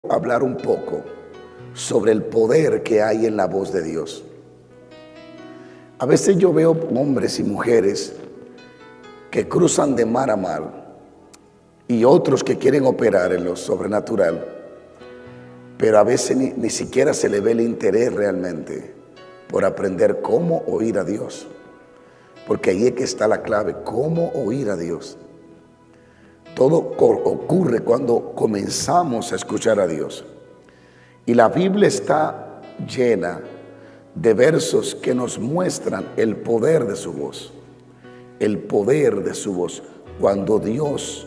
Hablar un poco sobre el poder que hay en la voz de Dios. A veces yo veo hombres y mujeres que cruzan de mar a mar y otros que quieren operar en lo sobrenatural, pero a veces ni siquiera se le ve el interés realmente por aprender cómo oír a Dios, porque ahí es que está la clave, cómo oír a Dios. Todo ocurre cuando comenzamos a escuchar a Dios. Y la Biblia está llena de versos que nos muestran el poder de su voz. El poder de su voz cuando Dios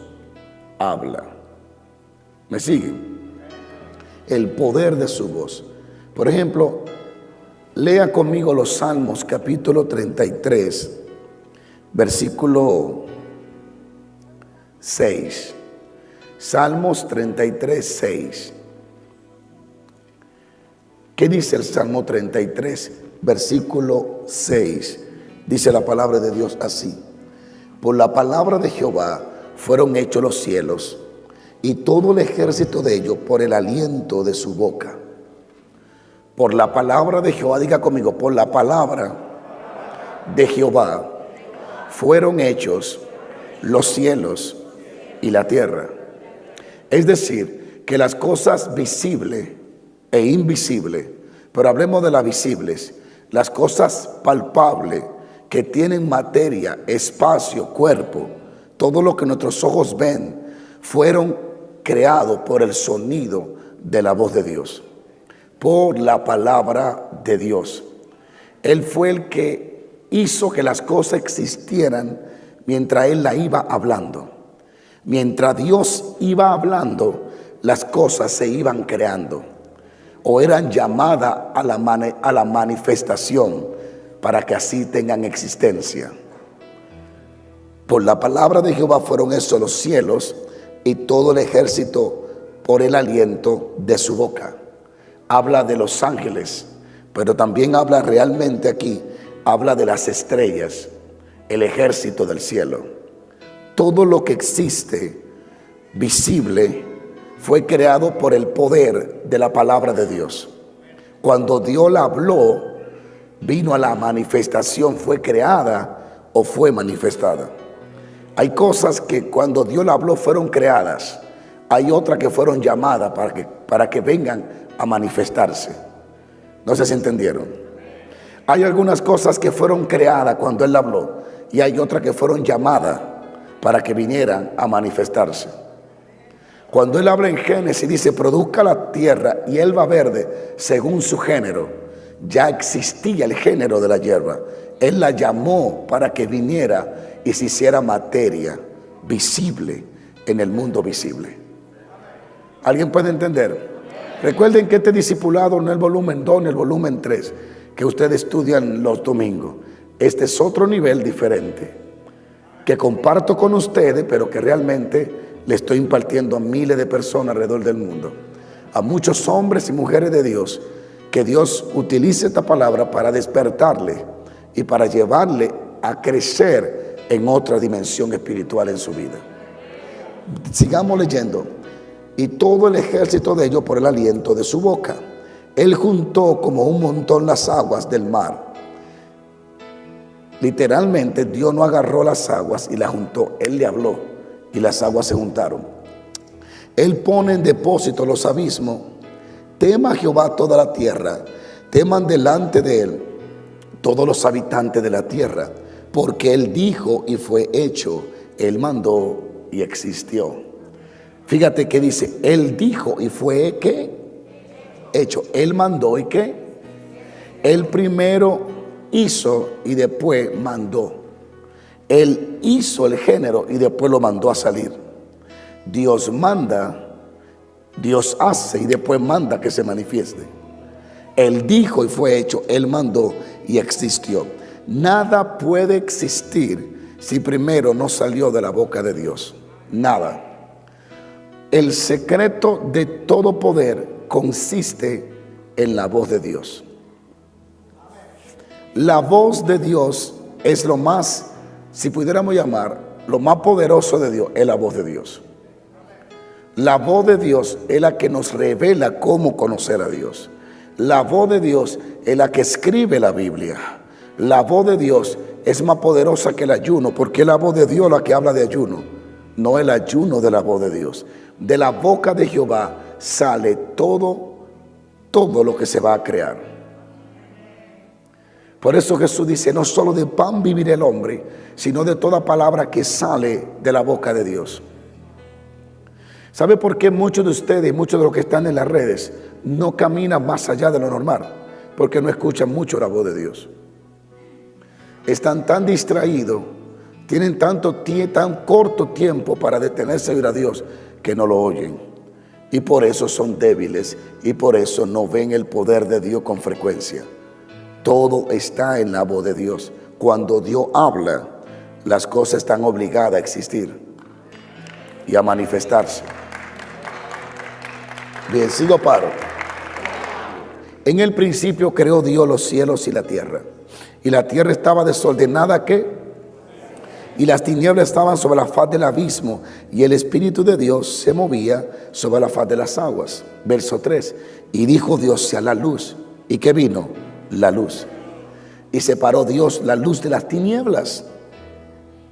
habla. ¿Me siguen? El poder de su voz. Por ejemplo, lea conmigo los Salmos capítulo 33, versículo 6. Salmos 33, 6. ¿Qué dice el Salmo 33, versículo 6? Dice la palabra de Dios así: por la palabra de Jehová fueron hechos los cielos, y todo el ejército de ellos por el aliento de su boca. Por la palabra de Jehová, diga conmigo, por la palabra de Jehová fueron hechos los cielos y la tierra. Es decir, que las cosas visibles e invisibles, pero hablemos de las visibles, las cosas palpables que tienen materia, espacio, cuerpo, todo lo que nuestros ojos ven, fueron creados por el sonido de la voz de Dios, por la palabra de Dios. Él fue el que hizo que las cosas existieran mientras Él la iba hablando. Mientras Dios iba hablando, las cosas se iban creando o eran llamadas a la manifestación para que así tengan existencia. Por la palabra de Jehová fueron hechos los cielos y todo el ejército por el aliento de su boca. Habla de los ángeles, pero también habla realmente aquí, habla de las estrellas, el ejército del cielo. Todo lo que existe visible fue creado por el poder de la palabra de Dios. Cuando Dios la habló, vino a la manifestación, fue creada o fue manifestada. Hay cosas que cuando Dios la habló fueron creadas. Hay otras que fueron llamadas para que vengan a manifestarse. No sé si entendieron. Hay algunas cosas que fueron creadas cuando Él habló y hay otras que fueron llamadas para que vinieran a manifestarse. Cuando Él habla en Génesis, dice: produzca la tierra hierba verde según su género. Ya existía el género de la hierba. Él la llamó para que viniera y se hiciera materia visible en el mundo visible. ¿Alguien puede entender? Recuerden que este discipulado no es el volumen 2 ni el volumen 3 que ustedes estudian los domingos. Este es otro nivel diferente que comparto con ustedes, pero que realmente le estoy impartiendo a miles de personas alrededor del mundo, a muchos hombres y mujeres de Dios, que Dios utilice esta palabra para despertarle y para llevarle a crecer en otra dimensión espiritual en su vida. Sigamos leyendo. Y todo el ejército de ellos por el aliento de su boca. Él juntó como un montón las aguas del mar. Literalmente Dios no agarró las aguas y las juntó, Él le habló y las aguas se juntaron. Él pone en depósito los abismos. Tema a Jehová toda la tierra, teman delante de Él todos los habitantes de la tierra, porque Él dijo y fue hecho, Él mandó y existió. Fíjate que dice: Él dijo y fue ¿qué? Hecho. Él mandó y ¿qué? Él primero hizo y después mandó. Él hizo el género y después lo mandó a salir. Dios manda, Dios hace y después manda que se manifieste. Él dijo y fue hecho, Él mandó y existió. Nada puede existir si primero no salió de la boca de Dios. Nada. El secreto de todo poder consiste en la voz de Dios. La voz de Dios es lo más, si pudiéramos llamar, lo más poderoso de Dios, es la voz de Dios. La voz de Dios es la que nos revela cómo conocer a Dios. La voz de Dios es la que escribe la Biblia. La voz de Dios es más poderosa que el ayuno, porque es la voz de Dios la que habla de ayuno, no el ayuno de la voz de Dios. De la boca de Jehová sale todo lo que se va a crear. Por eso Jesús dice, no solo de pan vivirá el hombre, sino de toda palabra que sale de la boca de Dios. ¿Sabe por qué muchos de ustedes, muchos de los que están en las redes, no caminan más allá de lo normal? Porque no escuchan mucho la voz de Dios. Están tan distraídos, tienen tan corto tiempo para detenerse a oír a Dios, que no lo oyen. Y por eso son débiles, y por eso no ven el poder de Dios con frecuencia. Todo está en la voz de Dios. Cuando Dios habla, las cosas están obligadas a existir y a manifestarse. Bien, sigo paro. En el principio creó Dios los cielos y la tierra. Y la tierra estaba desordenada, ¿qué? Y las tinieblas estaban sobre la faz del abismo, y el Espíritu de Dios se movía sobre la faz de las aguas. Verso 3. Y dijo Dios, sea la luz. ¿Y qué vino? La luz. Y separó Dios la luz de las tinieblas.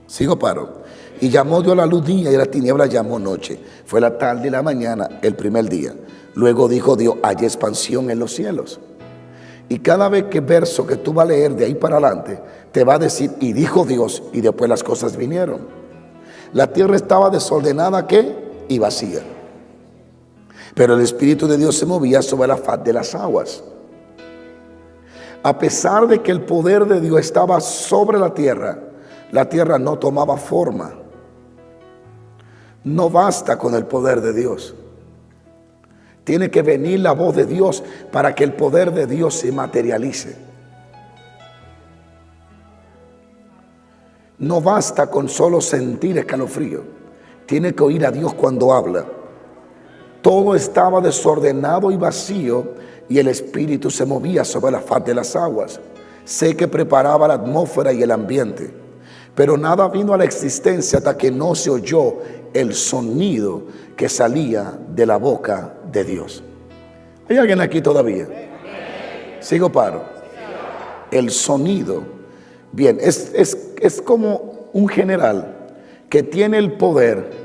Sigo paro. Y llamó Dios la luz día, y la tiniebla llamó noche. Fue la tarde y la mañana el primer día. Luego dijo Dios, haya expansión en los cielos. Y cada vez que verso que tú vas a leer de ahí para adelante, te va a decir, y dijo Dios, y después las cosas vinieron. La tierra estaba desordenada, ¿qué? Y vacía. Pero el Espíritu de Dios se movía sobre la faz de las aguas. A pesar de que el poder de Dios estaba sobre la tierra no tomaba forma. No basta con el poder de Dios. Tiene que venir la voz de Dios para que el poder de Dios se materialice. No basta con solo sentir escalofrío. Tiene que oír a Dios cuando habla. Todo estaba desordenado y vacío, y el Espíritu se movía sobre la faz de las aguas. Sé que preparaba la atmósfera y el ambiente, pero nada vino a la existencia hasta que no se oyó el sonido que salía de la boca de Dios. ¿Hay alguien aquí todavía? Sigo paro. El sonido. Bien, es como un general que tiene el poder,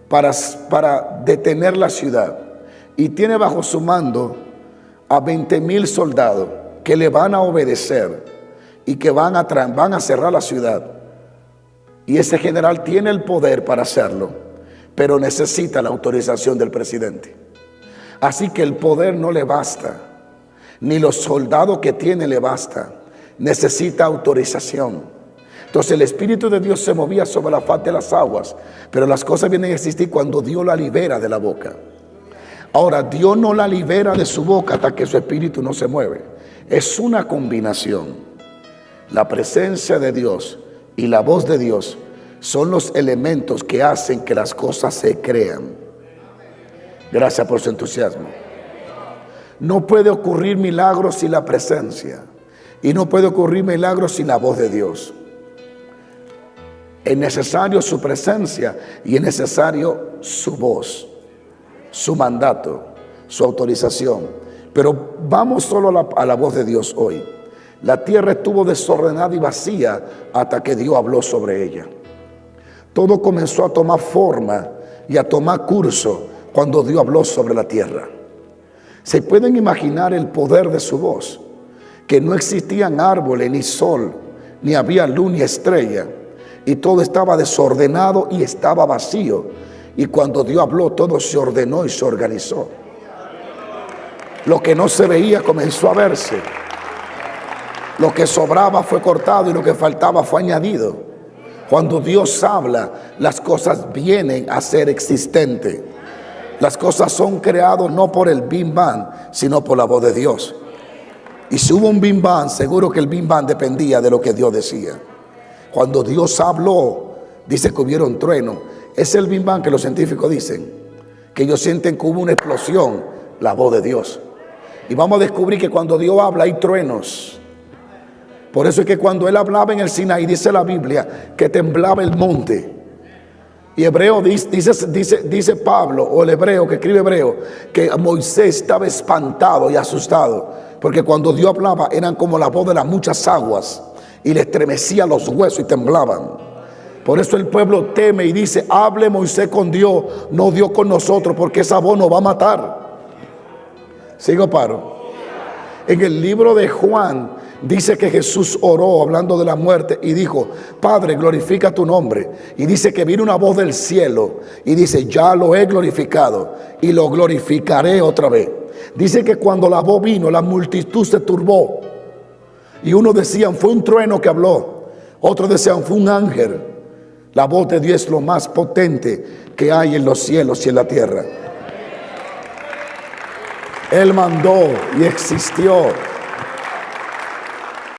para detener la ciudad, y tiene bajo su mando a 20,000 soldados que le van a obedecer y que van a cerrar la ciudad. Y ese general tiene el poder para hacerlo, pero necesita la autorización del presidente. Así que el poder no le basta, ni los soldados que tiene le basta, necesita autorización. Entonces el Espíritu de Dios se movía sobre la faz de las aguas, pero las cosas vienen a existir cuando Dios la libera de la boca. Ahora, Dios no la libera de su boca hasta que su Espíritu no se mueve. Es una combinación. La presencia de Dios y la voz de Dios son los elementos que hacen que las cosas se crean. Gracias por su entusiasmo. No puede ocurrir milagros sin la presencia, y no puede ocurrir milagros sin la voz de Dios. Es necesario su presencia y es necesario su voz, su mandato, su autorización. Pero vamos solo a la voz de Dios hoy. La tierra estuvo desordenada y vacía hasta que Dios habló sobre ella. Todo comenzó a tomar forma y a tomar curso cuando Dios habló sobre la tierra. ¿Se pueden imaginar el poder de su voz? Que no existían árboles, ni sol, ni había luz, ni estrella, y todo estaba desordenado y estaba vacío. Y cuando Dios habló, todo se ordenó y se organizó. Lo que no se veía comenzó a verse. Lo que sobraba fue cortado y lo que faltaba fue añadido. Cuando Dios habla, las cosas vienen a ser existentes. Las cosas son creadas no por el Big Bang, sino por la voz de Dios. Y si hubo un Big Bang, seguro que el Big Bang dependía de lo que Dios decía. Cuando Dios habló, dice que hubieron truenos. Es el Big Bang que los científicos dicen, que ellos sienten que hubo una explosión, la voz de Dios. Y vamos a descubrir que cuando Dios habla hay truenos. Por eso es que cuando Él hablaba en el Sinaí, dice la Biblia, que temblaba el monte. Y Hebreo dice Pablo, o el hebreo que escribe Hebreo, que Moisés estaba espantado y asustado, porque cuando Dios hablaba eran como la voz de las muchas aguas y le estremecía los huesos y temblaban. Por eso el pueblo teme y dice: hable Moisés con Dios, no Dios con nosotros, porque esa voz nos va a matar. ¿Sigo, paro? En el libro de Juan dice que Jesús oró hablando de la muerte y dijo: Padre, glorifica tu nombre. Y dice que vino una voz del cielo y dice: ya lo he glorificado y lo glorificaré otra vez. Dice que cuando la voz vino, la multitud se turbó. Y unos decían: fue un trueno que habló. Otros decían: fue un ángel. La voz de Dios es lo más potente que hay en los cielos y en la tierra. Él mandó y existió.